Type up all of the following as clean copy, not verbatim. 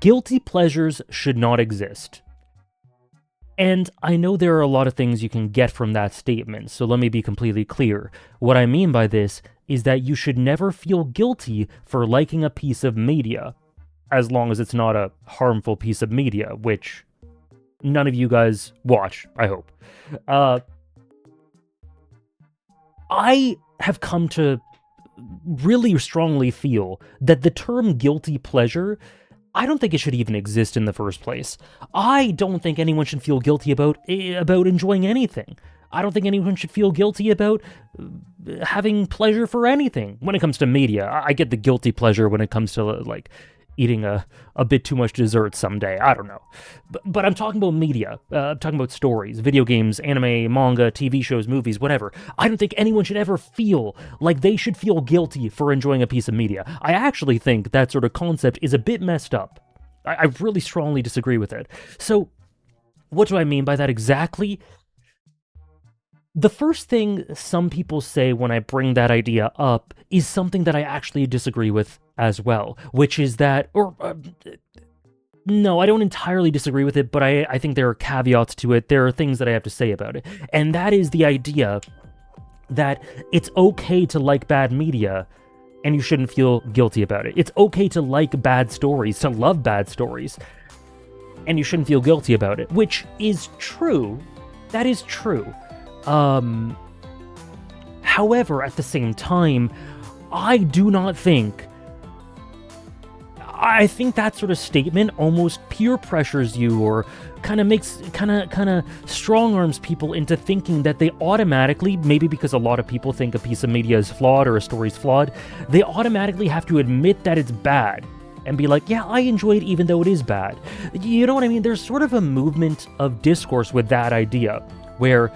guilty pleasures should not exist. And I know there are a lot of things you can get from that statement, so let me be completely clear. What I mean by this is that you should never feel guilty for liking a piece of media, as long as it's not a harmful piece of media, which none of you guys watch, I hope. I have come to really strongly feel that the term guilty pleasure, I don't think it should even exist in the first place. I don't think anyone should feel guilty about enjoying anything. I don't think anyone should feel guilty about having pleasure for anything. When it comes to media, I get the guilty pleasure when it comes to, like, eating a bit too much dessert someday. I don't know. But I'm talking about media. I'm talking about stories, video games, anime, manga, TV shows, movies, whatever. I don't think anyone should ever feel like they should feel guilty for enjoying a piece of media. I actually think that sort of concept is a bit messed up. I really strongly disagree with it. So, what do I mean by that exactly? The first thing some people say when I bring that idea up is something that I actually disagree with as well, which is that, no, I don't entirely disagree with it, but I think there are caveats to it. There are things that I have to say about it. And that is the idea that it's okay to like bad media, and you shouldn't feel guilty about it. It's okay to like bad stories, to love bad stories, and you shouldn't feel guilty about it, which is true. That is true. However, at the same time, I think that sort of statement almost peer pressures you, or kind of strong arms people into thinking that they automatically, maybe because a lot of people think a piece of media is flawed or a story's flawed, they automatically have to admit that it's bad and be like, yeah, I enjoy it even though it is bad. You know what I mean? There's sort of a movement of discourse with that idea where,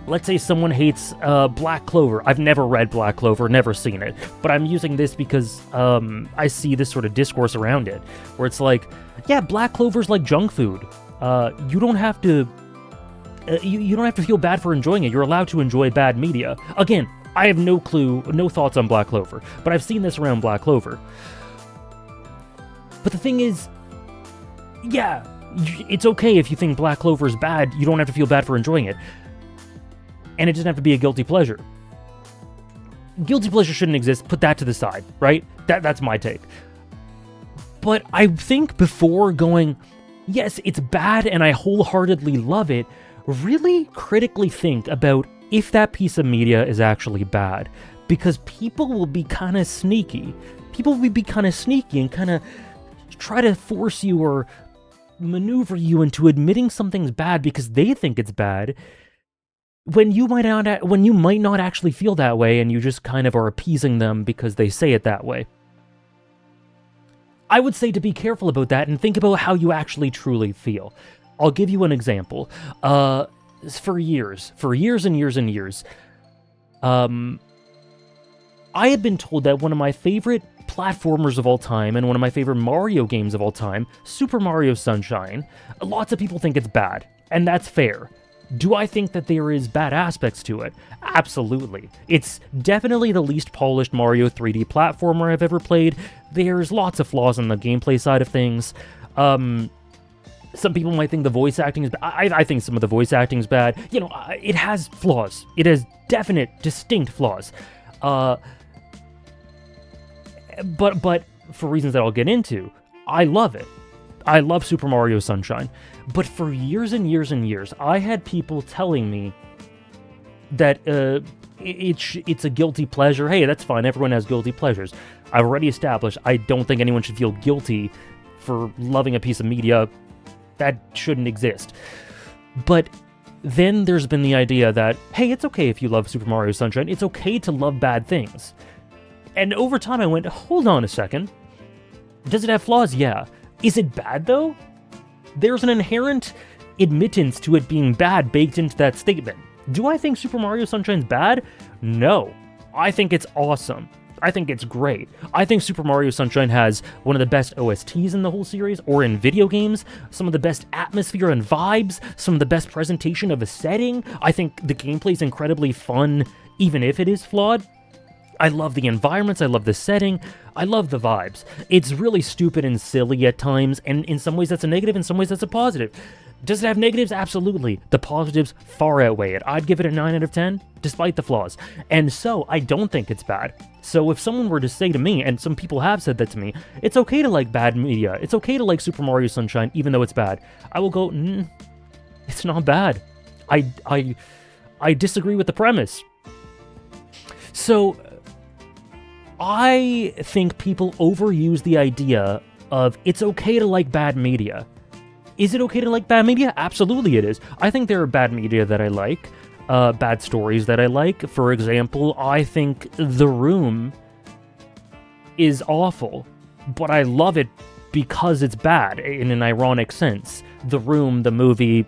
let's say someone hates Black Clover. I've never read Black Clover, never seen it, but I'm using this because I see this sort of discourse around it, where it's like, yeah, Black Clover's like junk food. You don't have to you don't have to feel bad for enjoying it. You're allowed to enjoy bad media. Again, I have no clue, no thoughts on Black Clover, but I've seen this around Black Clover. But the thing is, yeah, it's okay if you think Black Clover is bad. You don't have to feel bad for enjoying it. And it doesn't have to be a guilty pleasure. Guilty pleasure shouldn't exist. Put that to the side, right? That's my take. But I think before going, yes, it's bad and I wholeheartedly love it, really critically think about if that piece of media is actually bad. Because people will be kind of sneaky. People will be kind of sneaky and kind of try to force you or maneuver you into admitting something's bad because they think it's bad, when you might not actually feel that way, and you just kind of are appeasing them because they say it that way. I would say to be careful about that and think about how you actually truly feel. I'll give you an example. For years and years and years, I had been told that one of my favorite platformers of all time and one of my favorite Mario games of all time, Super Mario Sunshine, lots of people think it's bad, and that's fair. Do I think that there is bad aspects to it? Absolutely. It's definitely the least polished Mario 3D platformer I've ever played. There's lots of flaws on the gameplay side of things. Some people might think the voice acting is bad. I think some of the voice acting is bad. You know, it has flaws. It has definite, distinct flaws. But for reasons that I'll get into, I love it. I love Super Mario Sunshine. But for years and years and years, I had people telling me that it's a guilty pleasure. Hey, that's fine. Everyone has guilty pleasures. I've already established I don't think anyone should feel guilty for loving a piece of media. That shouldn't exist. But then there's been the idea that, hey, it's okay if you love Super Mario Sunshine. It's okay to love bad things. And over time I went, hold on a second. Does it have flaws? Yeah. Is it bad, though? There's an inherent admittance to it being bad baked into that statement. Do I think Super Mario Sunshine's bad? No. I think it's awesome. I think it's great. I think Super Mario Sunshine has one of the best OSTs in the whole series, or in video games, some of the best atmosphere and vibes, some of the best presentation of a setting. I think the gameplay's incredibly fun, even if it is flawed. I love the environments, I love the setting, I love the vibes. It's really stupid and silly at times, and in some ways that's a negative, in some ways that's a positive. Does it have negatives? Absolutely. The positives far outweigh it. I'd give it a 9 out of 10, despite the flaws. And so, I don't think it's bad. So if someone were to say to me, and some people have said that to me, it's okay to like bad media, it's okay to like Super Mario Sunshine, even though it's bad, I will go, it's not bad. I disagree with the premise. So, I think people overuse the idea of it's okay to like bad media. Is it okay to like bad media? Absolutely it is. I think there are bad media that I like, bad stories that I like. For example, I think The Room is awful, but I love it because it's bad, in an ironic sense. The Room, the movie,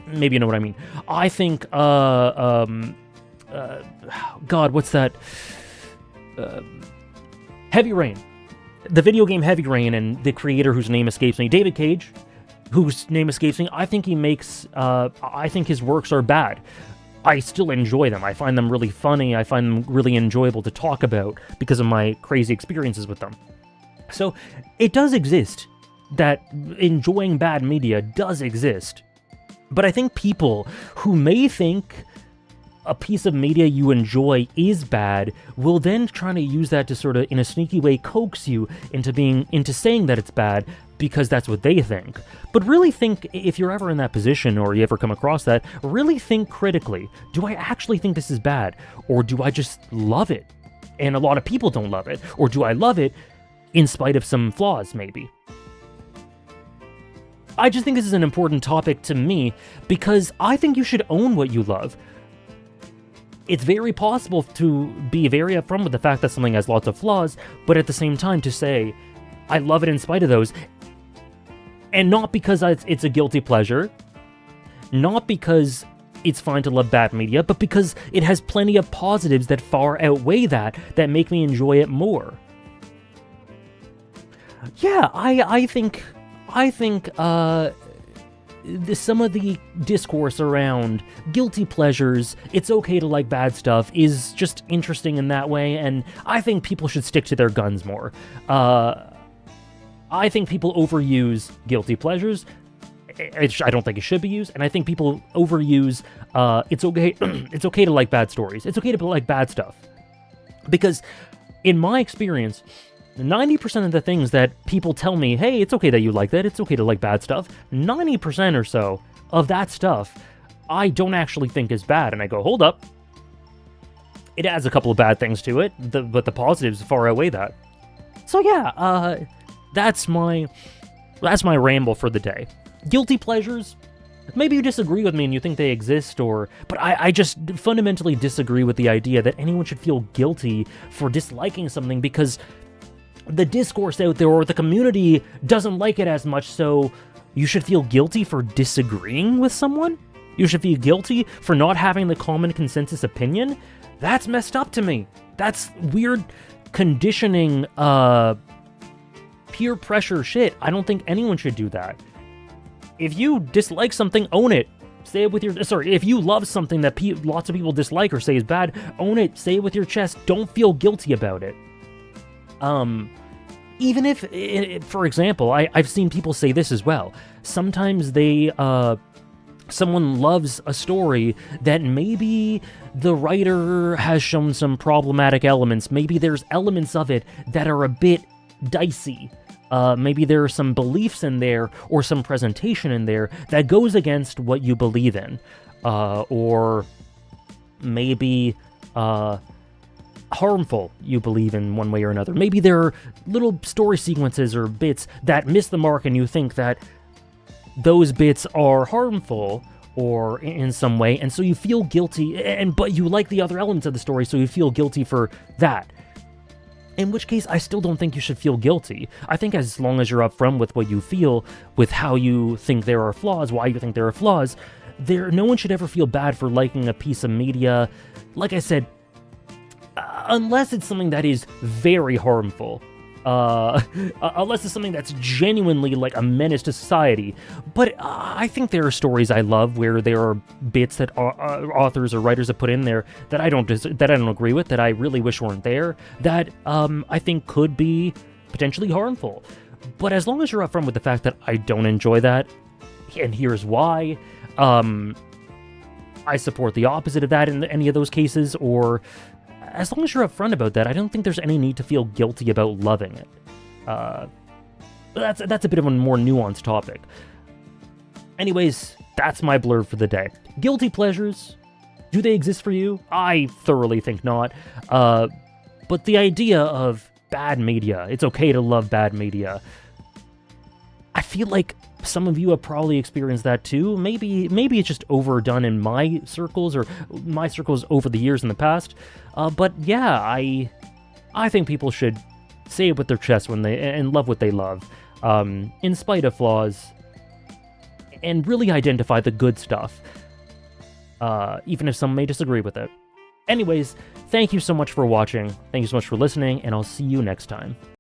maybe you know what I mean. I think, God, what's that? Heavy Rain. The video game Heavy Rain, and the creator whose name escapes me, David Cage, whose name escapes me, I think his works are bad. I still enjoy them. I find them really funny. I find them really enjoyable to talk about because of my crazy experiences with them. So, it does exist that enjoying bad media does exist. But I think people who may think a piece of media you enjoy is bad will then try to use that to sort of, in a sneaky way, coax you into saying that it's bad because that's what they think. But really think, if you're ever in that position or you ever come across that, really think critically. Do I actually think this is bad? Or do I just love it? And a lot of people don't love it. Or do I love it in spite of some flaws, maybe? I just think this is an important topic to me because I think you should own what you love. It's very possible to be very upfront with the fact that something has lots of flaws, but at the same time to say, I love it in spite of those. And not because it's a guilty pleasure, not because it's fine to love bad media, but because it has plenty of positives that far outweigh that make me enjoy it more. Yeah, I think some of the discourse around guilty pleasures, it's okay to like bad stuff, is just interesting in that way, and I think people should stick to their guns more. I think people overuse guilty pleasures. I don't think it should be used, and I think people overuse it's okay to like bad stories. It's okay to like bad stuff. Because, in my experience, 90% of the things that people tell me, hey, it's okay that you like that, it's okay to like bad stuff, 90% or so of that stuff I don't actually think is bad, and I go, hold up. It has a couple of bad things to it, but the positives far outweigh that. So yeah, that's my ramble for the day. Guilty pleasures, maybe you disagree with me and you think they exist, but I just fundamentally disagree with the idea that anyone should feel guilty for disliking something because the discourse out there or the community doesn't like it as much, so you should feel guilty for disagreeing with someone? You should feel guilty for not having the common consensus opinion? That's messed up to me. That's weird conditioning, peer pressure shit. I don't think anyone should do that. If you dislike something, own it. Say it with your... Sorry, if you love something that lots of people dislike or say is bad, own it. Say it with your chest. Don't feel guilty about it. Even if, for example, I've seen people say this as well. Sometimes someone loves a story that maybe the writer has shown some problematic elements. Maybe there's elements of it that are a bit dicey. Maybe there are some beliefs in there or some presentation in there that goes against what you believe in. Or maybe harmful, you believe in one way or another. Maybe there are little story sequences or bits that miss the mark and you think that those bits are harmful or in some way, and so you feel guilty, but you like the other elements of the story, so you feel guilty for that. In which case, I still don't think you should feel guilty. I think as long as you're upfront with what you feel, with how you think there are flaws, why you think there are flaws, no one should ever feel bad for liking a piece of media. Like I said, unless it's something that is very harmful. unless it's something that's genuinely like a menace to society. But I think there are stories I love where there are bits that authors or writers have put in there that I don't agree with, that I really wish weren't there, that I think could be potentially harmful. But as long as you're upfront with the fact that I don't enjoy that, and here's why, I support the opposite of that in any of those cases, or as long as you're upfront about that, I don't think there's any need to feel guilty about loving it. That's a bit of a more nuanced topic. Anyways, that's my blurb for the day. Guilty pleasures, do they exist for you? I thoroughly think not. But the idea of bad media, it's okay to love bad media, I feel like some of you have probably experienced that too. Maybe it's just overdone in my circles, or my circles over the years in the past. But yeah, I think people should say it with their chest and love what they love, in spite of flaws, and really identify the good stuff, even if some may disagree with it. Anyways, thank you so much for watching. Thank you so much for listening, and I'll see you next time.